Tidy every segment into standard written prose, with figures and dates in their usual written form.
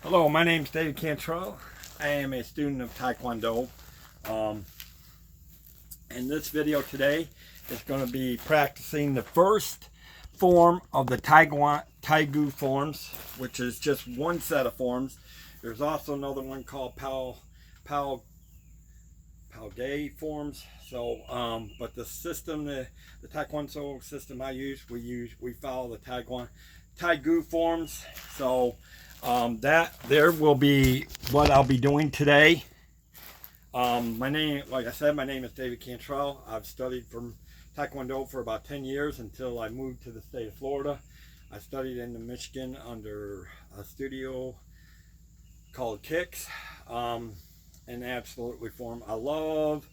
Hello, my name is David Cantrell. I am a student of Taekwondo. In this video today is going to be practicing the first form of the Taegu forms, which is just one set of forms. There's also another one called Pao Gay forms. But the system, the Taekwondo system we follow the Taegu forms. That there will be what I'll be doing today. My name, like I said, my name is David Cantrell. I've studied from Taekwondo for about 10 years until I moved to the state of Florida. I studied in Michigan under a studio called Kicks, and absolutely form. I love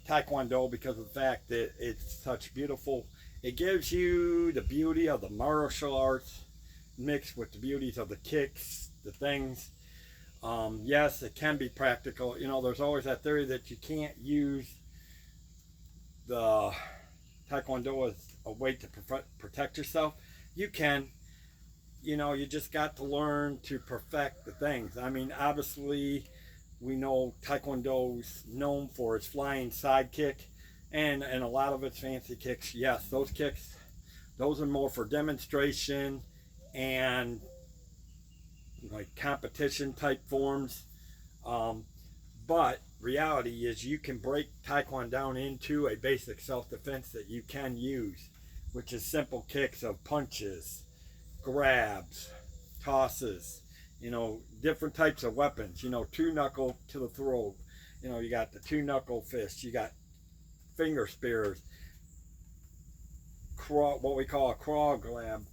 Taekwondo because of the fact that it's such beautiful. It gives you the beauty of the martial arts mixed with the beauties of the kicks, the things. Yes, it can be practical. You know, there's always that theory that you can't use the Taekwondo as a way to protect yourself. You can. You know, you just got to learn to perfect the things. I mean, obviously, we know Taekwondo's known for its flying side kick and a lot of its fancy kicks. Yes, those kicks, those are more for demonstration and like competition type forms. But reality is you can break Taekwondo down into a basic self-defense that you can use, which is simple kicks of punches, grabs, tosses, you know, different types of weapons, you know, two knuckle to the throat, you know, you got the two knuckle fist, you got finger spears, what we call a crawl grab,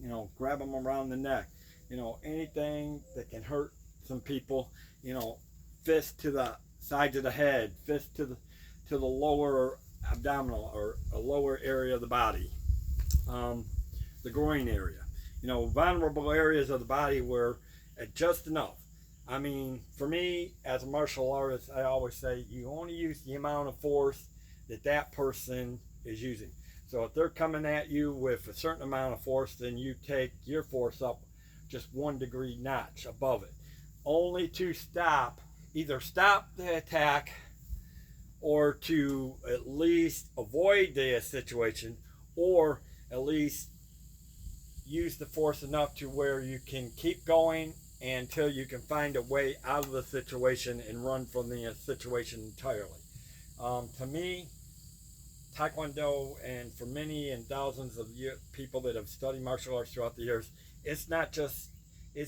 you know, grab them around the neck, you know, anything that can hurt some people, you know, fist to the sides of the head, fist to the lower abdominal or a lower area of the body, the groin area, you know, vulnerable areas of the body where just enough. I mean, for me as a martial artist, I always say you only use the amount of force that that person is using. So if they're coming at you with a certain amount of force, then you take your force up just 1 degree notch above it, only to either stop the attack or to at least avoid the situation, or at least use the force enough to where you can keep going until you can find a way out of the situation and run from the situation entirely. To me, Taekwondo, and for many and thousands of people that have studied martial arts throughout the years, it's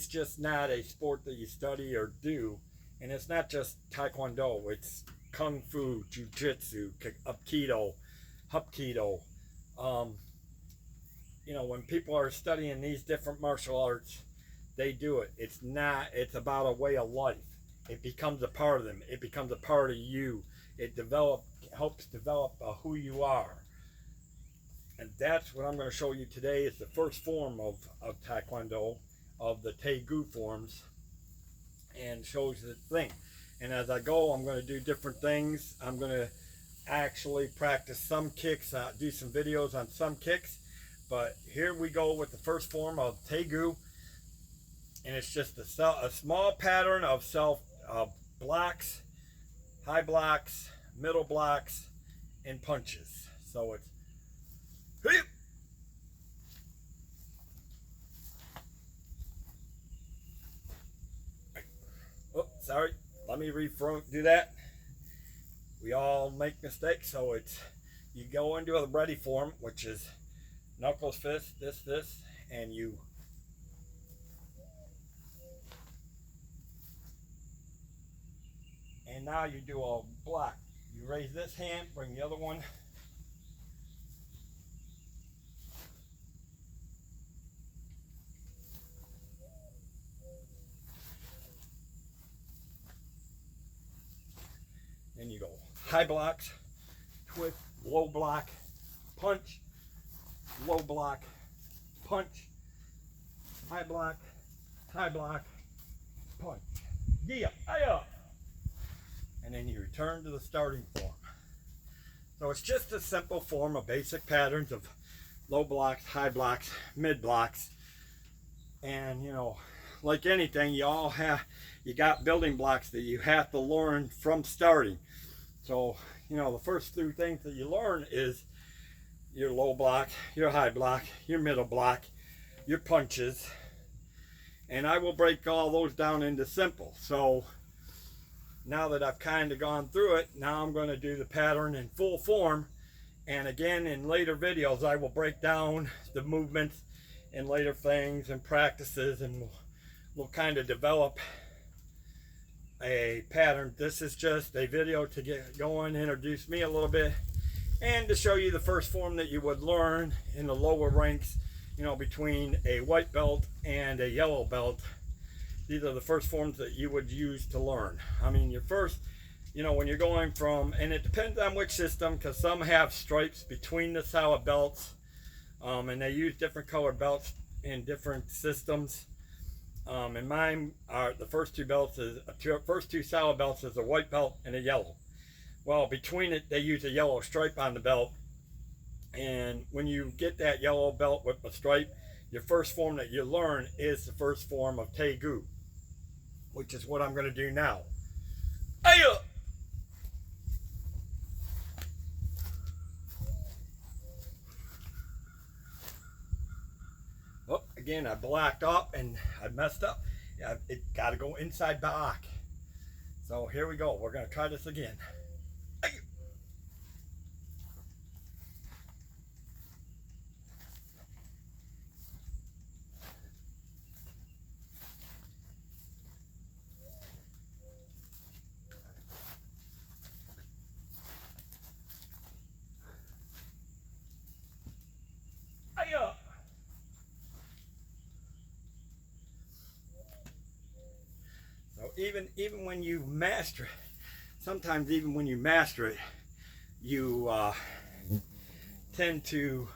just not a sport that you study or do, and it's not just Taekwondo. It's Kung Fu, Jiu-Jitsu, Aikido, Hapkido. You know, when people are studying these different martial arts, they do it. It's about a way of life. It becomes a part of them. It becomes a part of you. It helps develop who you are. And that's what I'm going to show you today is the first form of Taekwondo, of the Taegu forms, and shows the thing. And as I go, I'm going to do different things. I'm going to actually practice some kicks, do some videos on some kicks. But here we go with the first form of Taegu. And it's just a small pattern of blocks, high blocks, middle blocks, and punches. So it's oh, sorry, let me do that. We all make mistakes, so it's you go into the ready form, which is knuckles, fist, this, and you and now you do a block. You raise this hand, bring the other one. Then you go high blocks, twist, low block, punch, low block, punch, high block, punch. Yeah, up. And then you return to the starting form. So it's just a simple form of basic patterns of low blocks, high blocks, mid blocks, and you know, like anything, you got building blocks that you have to learn from starting. So, you know, the first two things that you learn is your low block, your high block, your middle block, your punches. And I will break all those down into simple. So now that I've kind of gone through it, now I'm going to do the pattern in full form. And again, in later videos, I will break down the movements and later things and practices, and we'll kind of develop a pattern. This is just a video to get going, introduce me a little bit, and to show you the first form that you would learn in the lower ranks, you know, between a white belt and a yellow belt. These are the first forms that you would use to learn. I mean, your first, you know, when you're going from, and it depends on which system, because some have stripes between the solid belts, and they use different colored belts in different systems. And mine are the first two solid belts is a white belt and a yellow. Well, between it, they use a yellow stripe on the belt. And when you get that yellow belt with a stripe, your first form that you learn is the first form of Tegu, which is what I'm going to do now. Aya! Oh, again, I blacked up and I messed up. It got to go inside back. So here we go. We're going to try this again. Aya! So even when you master it, sometimes even when you master it, you tend to,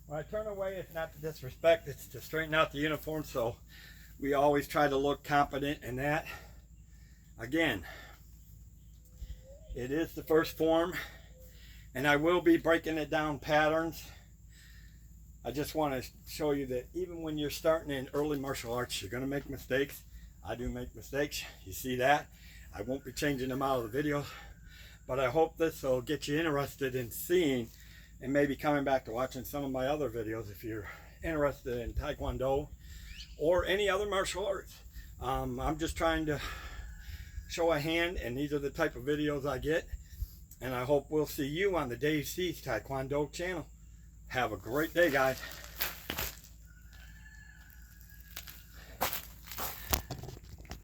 when I turn away, it's not to disrespect, it's to straighten out the uniform. So we always try to look competent in that. Again, it is the first form, and I will be breaking it down patterns. I just want to show you that even when you're starting in early martial arts, you're going to make mistakes. I do make mistakes. You see that? I won't be changing them out of the video, but I hope this will get you interested in seeing and maybe coming back to watching some of my other videos if you're interested in Taekwondo or any other martial arts. I'm just trying to show a hand, and these are the type of videos I get. And I hope we'll see you on the Dave C's Taekwondo channel. Have a great day, guys.